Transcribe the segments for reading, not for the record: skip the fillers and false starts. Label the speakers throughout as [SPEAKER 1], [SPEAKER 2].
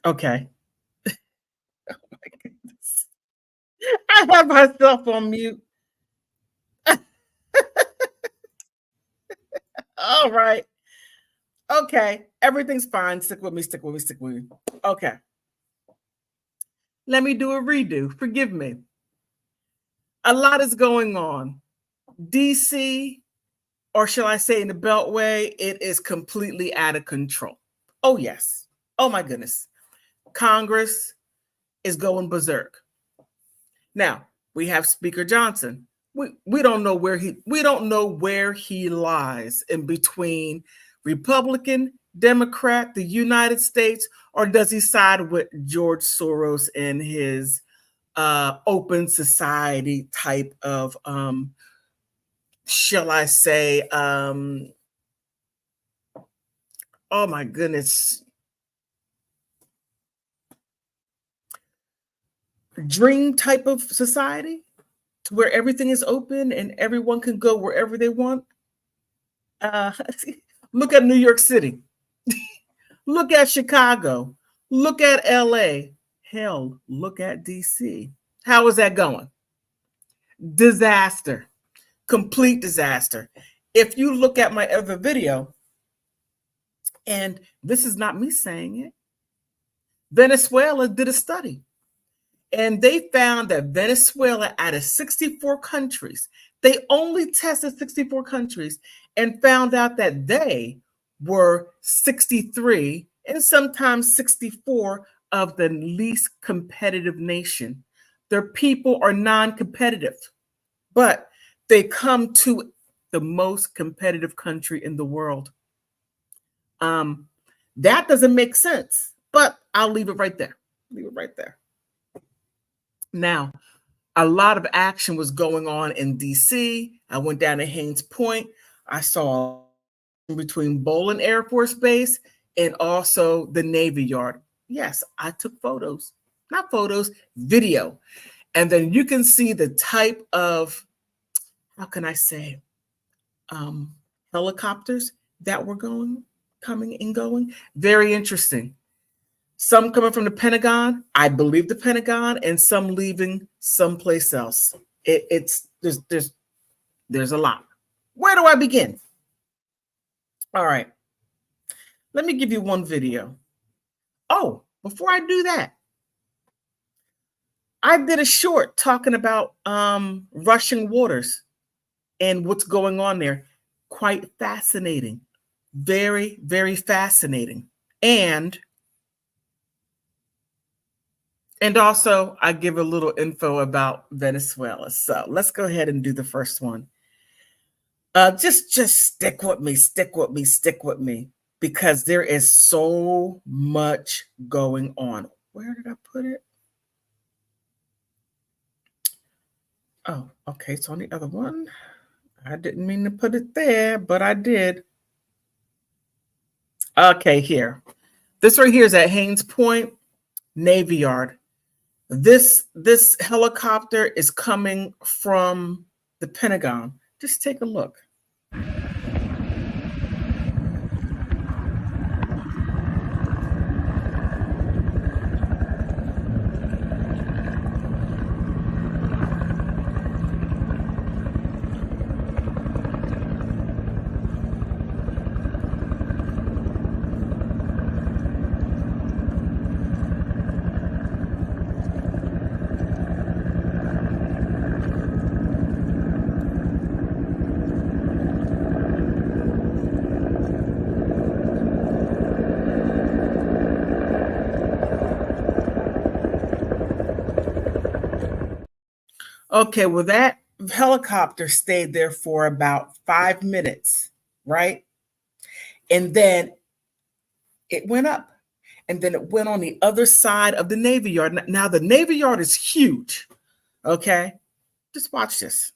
[SPEAKER 1] Okay. Oh my goodness. I have myself on mute. All right. Okay. Everything's fine. Stick with me, stick with me, stick with me. Okay. Let me do a redo. Forgive me. A lot is going on. DC, or shall I say in the Beltway, it is completely out of control. Oh, yes. Oh, my goodness. Congress is going berserk. Now, we have Speaker Johnson. We don't know where he lies in between Republican, Democrat, the United States, or does he side with George Soros and his open society type of shall I say oh my goodness, dream type of society to where everything is open and everyone can go wherever they want. Uh, look at New York City. Look at Chicago. Look at LA. Hell, look at DC. How is that going? Disaster. Complete disaster. If you look at my other video, and this is not me saying it, Venezuela did a study. And they found that Venezuela, out of 64 countries, they only tested 64 countries and found out that they were 63 and sometimes 64 of the least competitive nation. Their people are non-competitive, but they come to the most competitive country in the world. That doesn't make sense, but I'll leave it right there. Leave it right there. Now, a lot of action was going on in DC. I went down to Haines Point. I saw between Bolin Air Force Base and also the Navy Yard. Yes, I took photos, not photos, video. And then you can see the type of, how can I say, helicopters that were coming and going. Very interesting. Some coming from the Pentagon, I believe the Pentagon, and some leaving someplace else. There's a lot. Where do I begin? All right. Let me give you one video. Oh, before I do that, I did a short talking about Russian waters and what's going on there. Quite fascinating. Very, very fascinating. And also, I give a little info about Venezuela. So let's go ahead and do the first one. Just stick with me, stick with me, stick with me, because there is so much going on. Where did I put it? Oh, okay, it's on the other one. I didn't mean to put it there, but I did. Okay, here. This right here is at Haines Point, Navy Yard. This helicopter is coming from the Pentagon. Just take a look. Okay, well, that helicopter stayed there for about 5 minutes, right? And then it went up. And then it went on the other side of the Navy Yard. Now, the Navy Yard is huge, okay? Just watch this.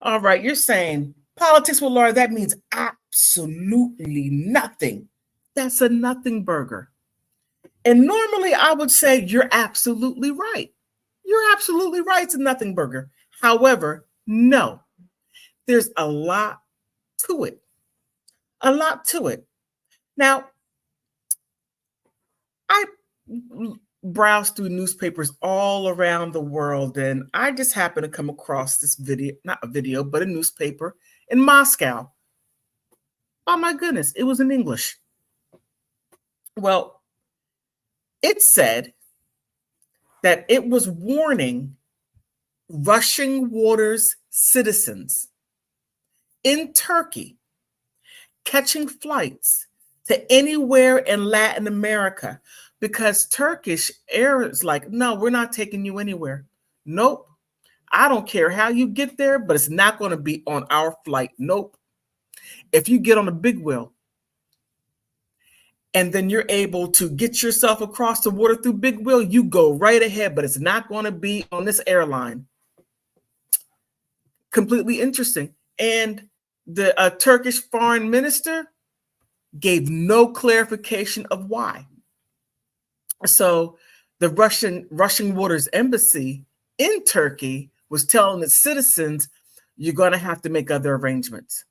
[SPEAKER 1] All right, you're saying politics with Laura, that means absolutely nothing. That's a nothing burger. And normally I would say you're absolutely right. You're absolutely right. It's a nothing burger. However, no, there's a lot to it. A lot to it. Now, I browse through newspapers all around the world, and I just happened to come across this video, not a video, but a newspaper in Moscow. Oh my goodness, it was in English. Well, it said that it was warning Russian waters citizens in Turkey catching flights to anywhere in Latin America because Turkish Air is like, no, we're not taking you anywhere. Nope. I don't care how you get there, but it's not going to be on our flight. Nope. If you get on a big wheel and then you're able to get yourself across the water through big wheel, you go right ahead, but it's not going to be on this airline. Completely interesting. And the Turkish foreign minister gave no clarification of why. So the Russian Waters Embassy in Turkey was telling its citizens, you're going to have to make other arrangements.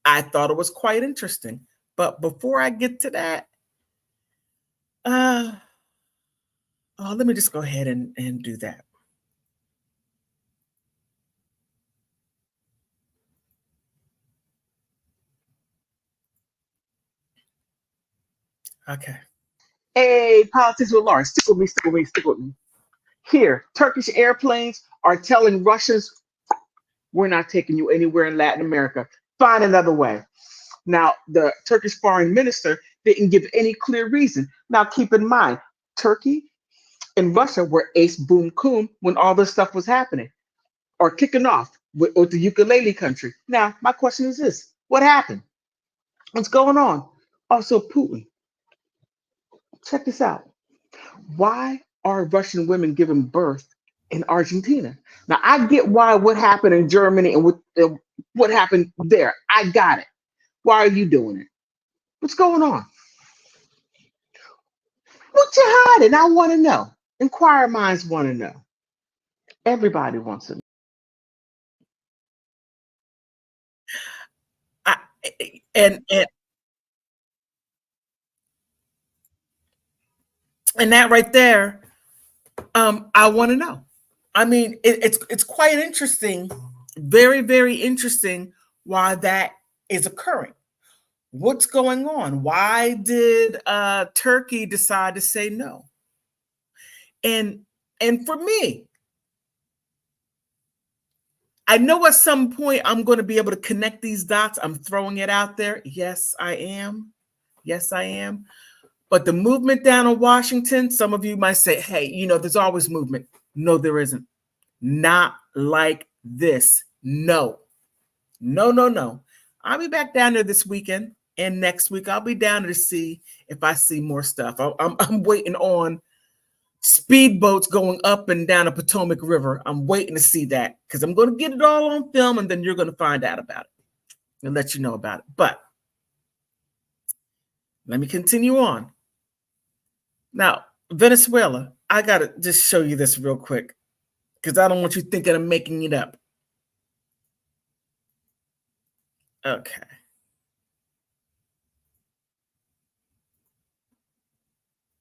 [SPEAKER 1] I thought it was quite interesting. But before I get to that, let me just go ahead and do that. Okay. Hey, Politics with Laura, stick with me, stick with me, stick with me. Here, Turkish airplanes are telling Russians, we're not taking you anywhere in Latin America. Find another way. Now, the Turkish foreign minister didn't give any clear reason. Now, keep in mind, Turkey and Russia were ace boom coom when all this stuff was happening or kicking off with the ukulele country. Now, my question is this: what happened? What's going on? Also, Putin. Check this out. Why are Russian women giving birth in Argentina? Now, I get why what happened in Germany and what happened there. I got it. Why are you doing it? What's going on? What you hiding? I want to know. Inquire minds want to know. Everybody wants to know. I, and that right there, I want to know. I mean, it's quite interesting, very very interesting, why that is occurring. What's going on? Why did Turkey decide to say no? And for me, I know at some point I'm going to be able to connect these dots. I'm throwing it out there. Yes, I am. Yes, I am. But the movement down in Washington, some of you might say, hey, there's always movement. No, there isn't. Not like this. No. No, no, no. I'll be back down there this weekend, and next week I'll be down there to see if I see more stuff. I'm waiting on speedboats going up and down the Potomac River. I'm waiting to see that because I'm going to get it all on film, and then you're going to find out about it and let you know about it. But let me continue on. Now, Venezuela, I got to just show you this real quick because I don't want you thinking I'm making it up. Okay.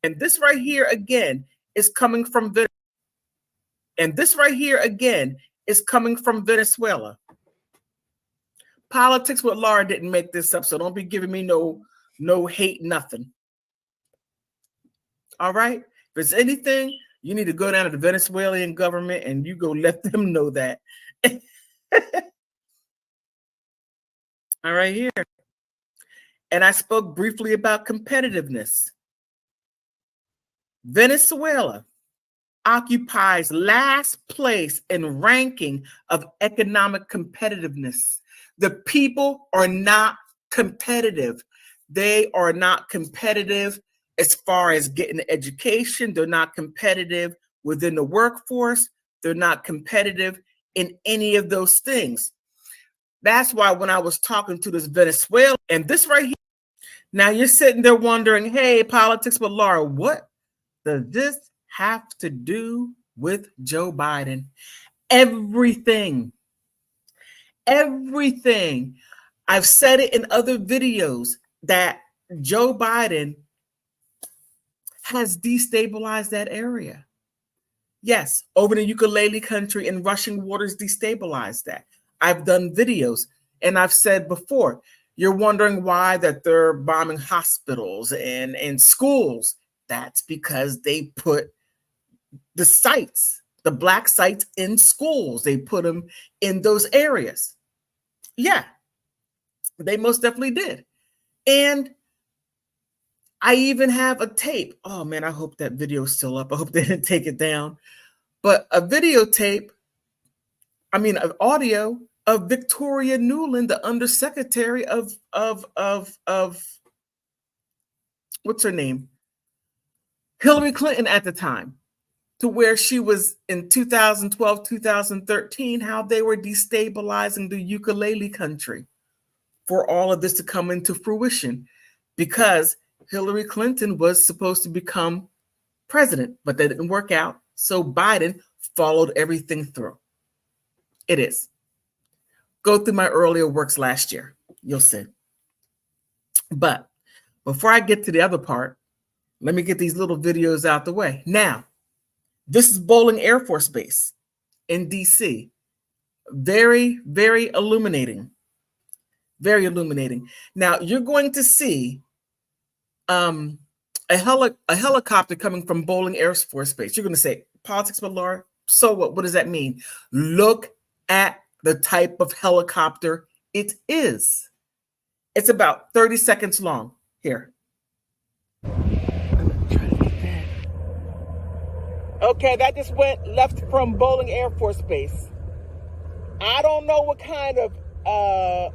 [SPEAKER 1] And this right here again is coming from Venezuela. And this right here again is coming from Venezuela. Politics with Laura didn't make this up, so don't be giving me no hate, nothing. All right? If there's anything, you need to go down to the Venezuelan government and you go let them know that. All right, here. And I spoke briefly about competitiveness. Venezuela occupies last place in ranking of economic competitiveness. The people are not competitive. They are not competitive as far as getting education. They're not competitive within the workforce. They're not competitive in any of those things. That's why when I was talking to this Venezuelan, and this right here, now you're sitting there wondering, hey, Politics with Laura, what does this have to do with Joe Biden? Everything. Everything. I've said it in other videos that Joe Biden has destabilized that area. Yes, over the Ukulele country and rushing waters destabilized that. I've done videos, and I've said before, you're wondering why that they're bombing hospitals and schools. That's because they put the sites, the black sites in schools. They put them in those areas. Yeah, they most definitely did. And I even have a tape. Oh man, I hope that video is still up. I hope they didn't take it down. But a videotape, an audio of Victoria Nuland, the undersecretary of what's her name? Hillary Clinton at the time, to where she was in 2012, 2013, how they were destabilizing the ukulele country for all of this to come into fruition, because Hillary Clinton was supposed to become president, but that didn't work out. So Biden followed everything through. It is. Go through my earlier works last year. You'll see. But before I get to the other part, let me get these little videos out the way. Now, this is Bowling Air Force Base in DC. Very, very illuminating. Very illuminating. Now, you're going to see a helicopter coming from Bowling Air Force Base. You're going to say, Politics with Laura, so what? What does that mean? Look at the type of helicopter it is. It's about 30 seconds long. Here. Okay, that just went left from Bowling Air Force Base. I don't know what kind of, oh,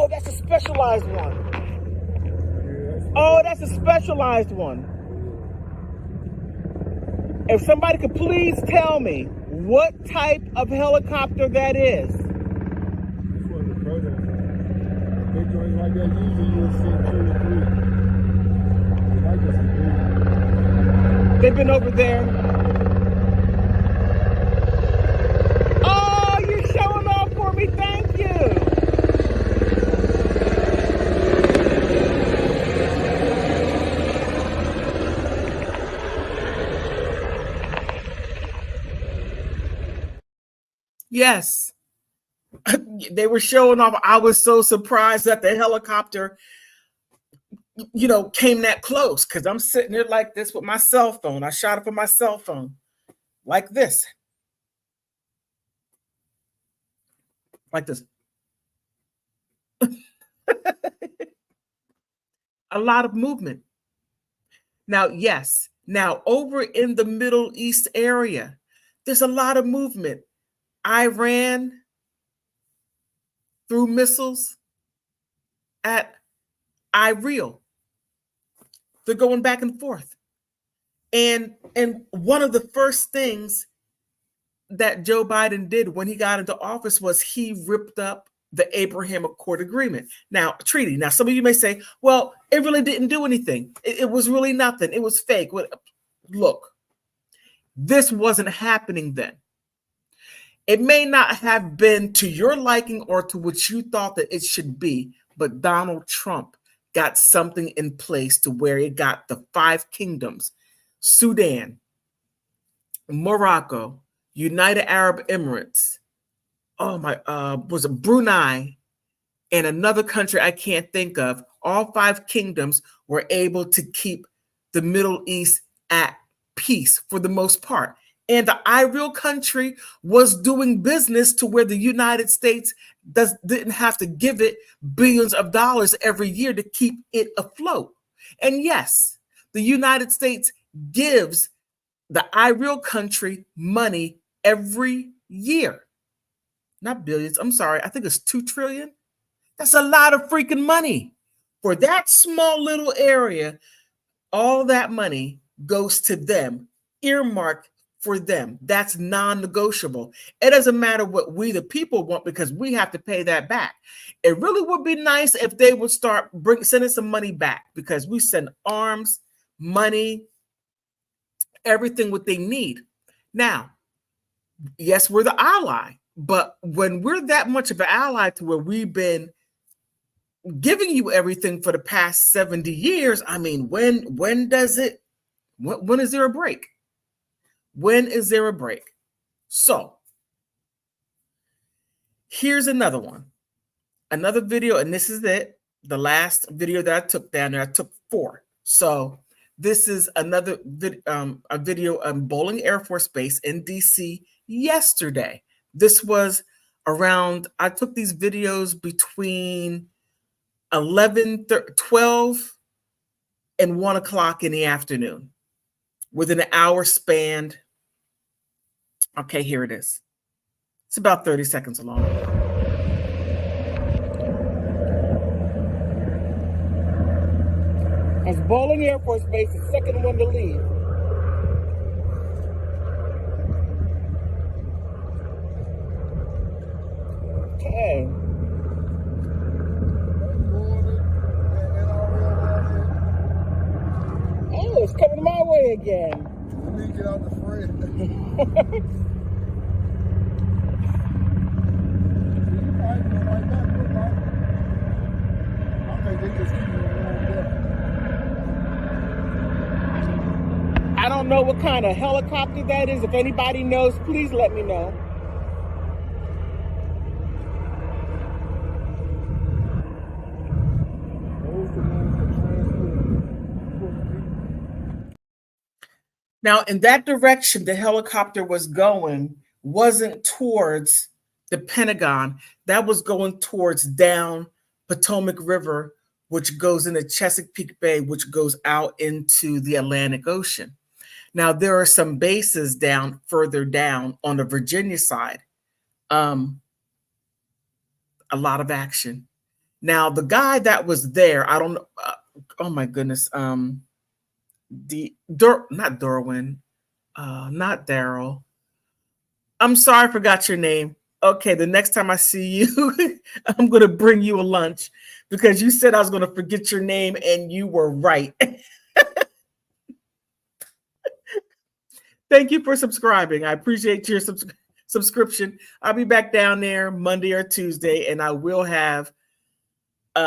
[SPEAKER 1] that's a specialized one. Oh, that's a specialized one. If somebody could please tell me what type of helicopter that is.
[SPEAKER 2] Big joints like that, usually you'll see 2 or 3.
[SPEAKER 1] They've been over there. Oh, you're showing off for me. Thank you. Yes. They were showing off. I was so surprised that the helicopter, came that close, because I'm sitting there like this with my cell phone. I shot it with my cell phone like this. Like this. A lot of movement. Now, yes. Now, over in the Middle East area, there's a lot of movement. Iran threw missiles at Israel. They're going back and forth. And one of the first things that Joe Biden did when he got into office was he ripped up the Abraham Accord agreement. Now, treaty. Now, some of you may say, well, it really didn't do anything. It was really nothing. It was fake. Look, this wasn't happening then. It may not have been to your liking or to what you thought that it should be, but Donald Trump got something in place to where it got the 5 kingdoms, Sudan, Morocco, United Arab Emirates, was it Brunei, and another country I can't think of. All 5 kingdoms were able to keep the Middle East at peace for the most part. And the Israel country was doing business to where the United States didn't have to give it billions of dollars every year to keep it afloat. And yes, the United States gives the Israel country money every year. Not billions, I'm sorry, I think it's 2 trillion. That's a lot of freaking money. For that small little area, all that money goes to them, earmarked for them. That's non-negotiable. It doesn't matter what we, the people, want, because we have to pay that back. It really would be nice if they would start sending some money back, because we send arms, money, everything what they need. Now, yes, we're the ally, but when we're that much of an ally to where we've been giving you everything for the past 70 years, I mean, when does it, when is there a break? When is there a break? So here's another one, another video, and this is it. The last video that I took down there, I took 4. So this is another a video on Bowling Air Force Base in DC yesterday. This was around, I took these videos between 12 and 1 o'clock in the afternoon, within an hour span. Okay, here it is. It's about 30 seconds long. As Bowling Air Force Base, the second one to leave. Okay. Oh, it's coming my way again.
[SPEAKER 2] Let me get out the frame.
[SPEAKER 1] I don't know what kind of helicopter that is. If anybody knows, please let me know. Now, in that direction, the helicopter was going, wasn't towards the Pentagon. That was going towards down Potomac River, which goes into Chesapeake Bay, which goes out into the Atlantic Ocean. Now, there are some bases down further down on the Virginia side. A lot of action. Now, the guy that was there, I don't know. Oh my goodness. Not Derwin, not Daryl. I'm sorry, I forgot your name. Okay, the next time I see you, I'm going to bring you a lunch, because you said I was going to forget your name, and you were right. Thank you for subscribing. I appreciate your subscription. I'll be back down there Monday or Tuesday, and I will have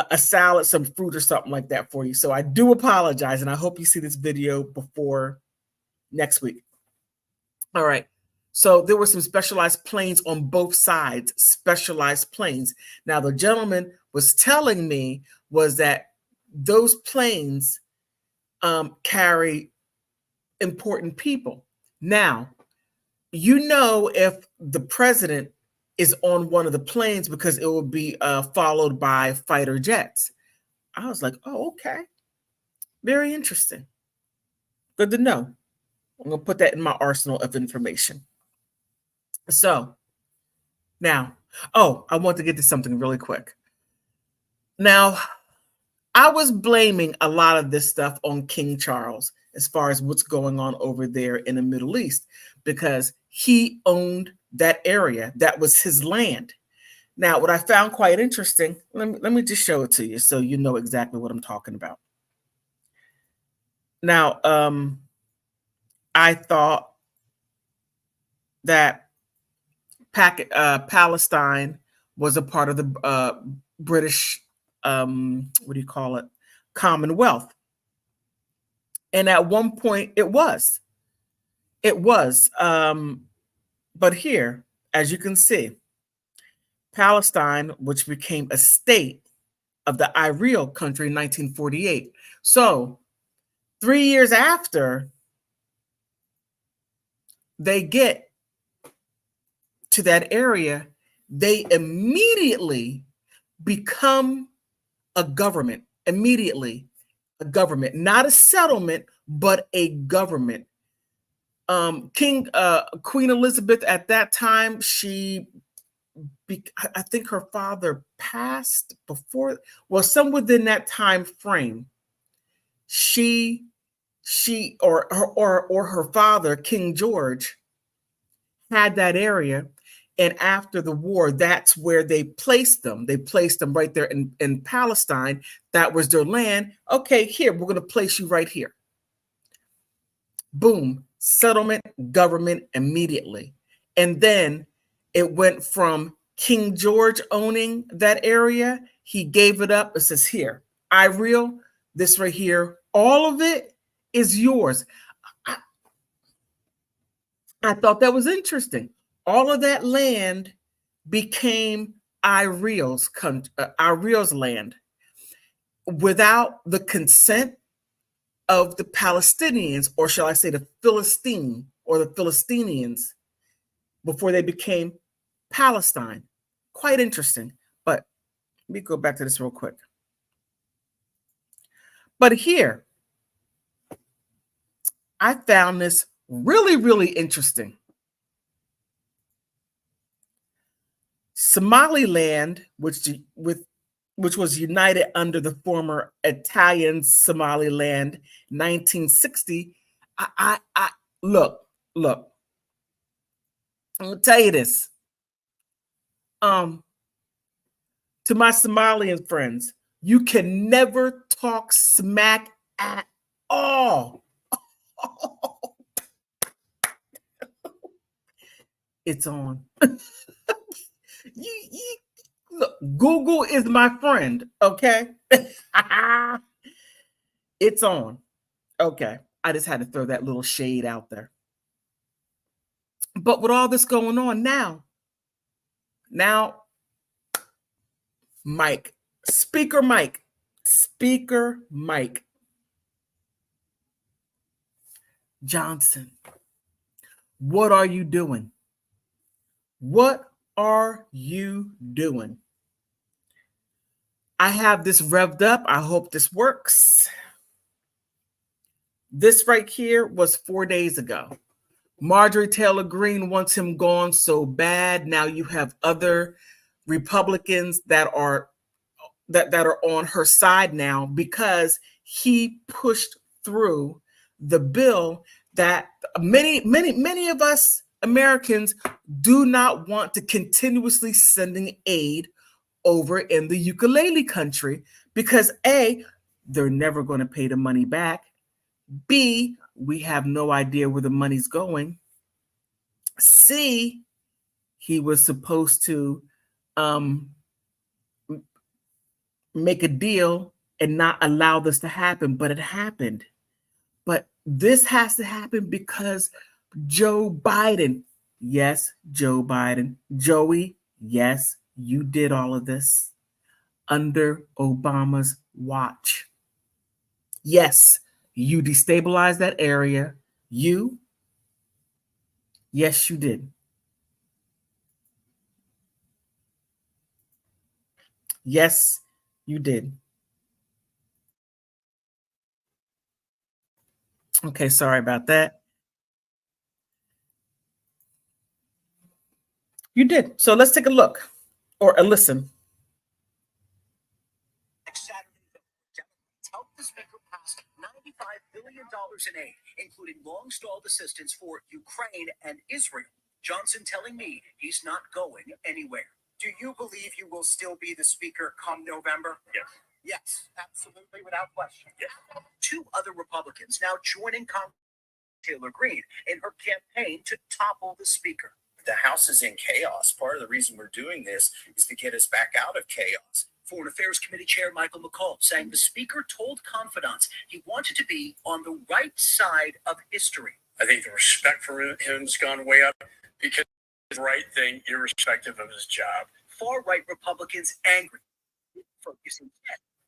[SPEAKER 1] a salad, some fruit, or something like that for you. So I do apologize, and I hope you see this video before next week. All right. So there were some specialized planes on both sides, specialized planes. Now, the gentleman was telling me was that those planes carry important people. Now, you know, if the president is on one of the planes, because it will be followed by fighter jets. I was like, oh, okay. Very interesting. Good to know. I'm going to put that in my arsenal of information. So now, oh, I want to get to something really quick. Now, I was blaming a lot of this stuff on King Charles as far as what's going on over there in the Middle East, because he owned that area. That was his land. Now, what I found quite interesting, let me just show it to you so you know exactly what I'm talking about. Now, I thought that Palestine was a part of the British, what do you call it, Commonwealth. And at one point it was. But here, as you can see, Palestine, which became a state of the Israel country in 1948. So 3 years after they get to that area, they immediately become a government. Immediately, a government, not a settlement, but a government. Queen Elizabeth at that time, I think her father passed before, well, some within that time frame. She or her father, King George, had that area. And after the war, that's where they placed them. They placed them right there in Palestine. That was their land. Okay, here, we're going to place you right here. Boom, settlement, government immediately. And then it went from King George owning that area. He gave it up. It says here, Ireal, this right here, all of it is yours. I thought that was interesting. All of that land became Ireal's land without the consent of the Palestinians, or shall I say the Philistine or the Philistinians, before they became Palestine. Quite interesting. But let me go back to this real quick. But here, I found this really, really interesting. Somaliland, which was united under the former Italian Somaliland, 1960. I look. I'm gonna tell you this. To my Somalian friends, you can never talk smack at all. It's on. Look, Google is my friend, okay? It's on. Okay, I just had to throw that little shade out there. But with all this going on now, Speaker Mike, Johnson, what are you doing? What are you doing? I have this revved up. I hope this works. This right here was 4 days ago. Marjorie Taylor Greene wants him gone so bad. Now you have other Republicans that are on her side now because he pushed through the bill that many of us Americans do not want to continuously sending aid over in the ukulele country because A, they're never going to pay the money back. B, we have no idea where the money's going. C, he was supposed to make a deal and not allow this to happen, but it happened. But this has to happen because Joe Biden, yes, Joe Biden, Joey, yes, you did all of this under Obama's watch. Yes, you destabilized that area. Yes, you did. Yes, you did. Okay, sorry about that. You did. So let's take a look or a listen.
[SPEAKER 3] Helped the speaker pass $95 billion in aid, including long-stalled assistance for Ukraine and Israel. Johnson telling me he's not going anywhere. Do you believe you will still be the speaker come November? Yes. Yes, absolutely, without question. Yes. Two other Republicans now joining Taylor Greene in her campaign to topple the speaker. The House is in chaos. Part of the reason we're doing this is to get us back out of chaos. Foreign Affairs Committee Chair Michael McCall saying the speaker told confidants he wanted to be on the right side of history. I think the respect for him has gone way up because it's the right thing, irrespective of his job. Far-right Republicans angry, focusing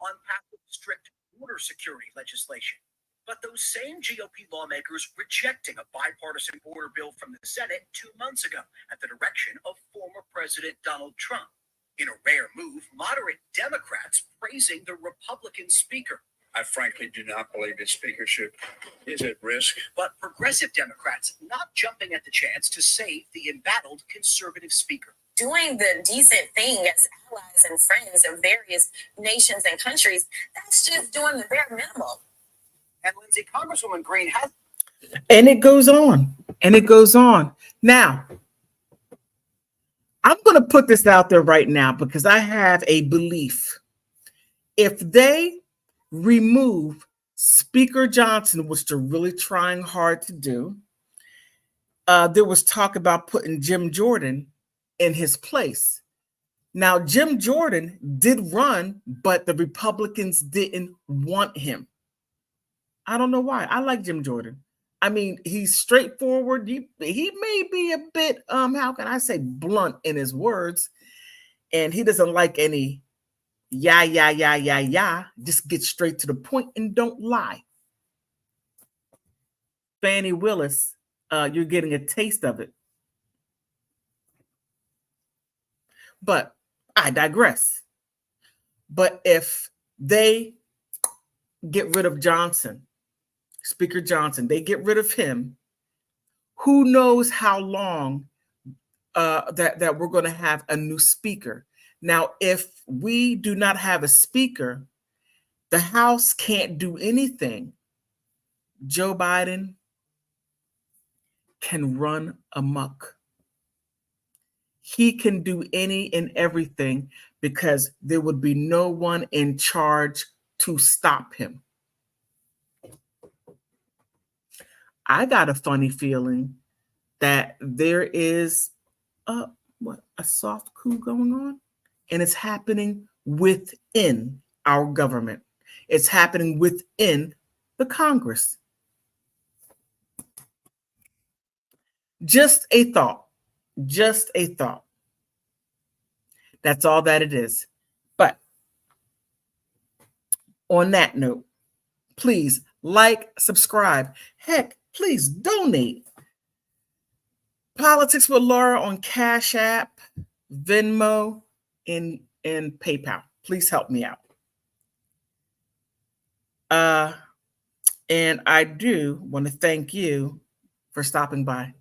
[SPEAKER 3] on passing strict border security legislation. But those same GOP lawmakers rejecting a bipartisan border bill from the Senate 2 months ago at the direction of former President Donald Trump. In a rare move, moderate Democrats praising the Republican speaker. I frankly do not believe his speakership is at risk. But progressive Democrats not jumping at the chance to save the embattled conservative speaker.
[SPEAKER 4] Doing the decent thing as allies and friends of various nations and countries, that's just doing the bare minimum.
[SPEAKER 3] And Lindsay, Congresswoman Greene has...
[SPEAKER 1] And it goes on. And it goes on. Now, I'm going to put this out there right now because I have a belief. If they remove Speaker Johnson, which they're really trying hard to do, there was talk about putting Jim Jordan in his place. Now, Jim Jordan did run, but the Republicans didn't want him. I don't know why. I like Jim Jordan. I mean, he's straightforward. He may be a bit, how can I say, blunt in his words. And he doesn't like any yeah. Just get straight to the point and don't lie. Fannie Willis, you're getting a taste of it. But I digress. But if they get rid of Johnson, Speaker Johnson, they get rid of him, who knows how long that we're going to have a new speaker. Now, if we do not have a speaker, the House can't do anything. Joe Biden can run amok. He can do any and everything because there would be no one in charge to stop him. I got a funny feeling that there is a soft coup going on, and it's happening within our government. It's happening within the Congress. Just a thought. Just a thought. That's all that it is. But on that note, please like, subscribe. Heck, please donate. Politics with Laura on Cash App, Venmo, and PayPal. Please help me out. And I do want to thank you for stopping by.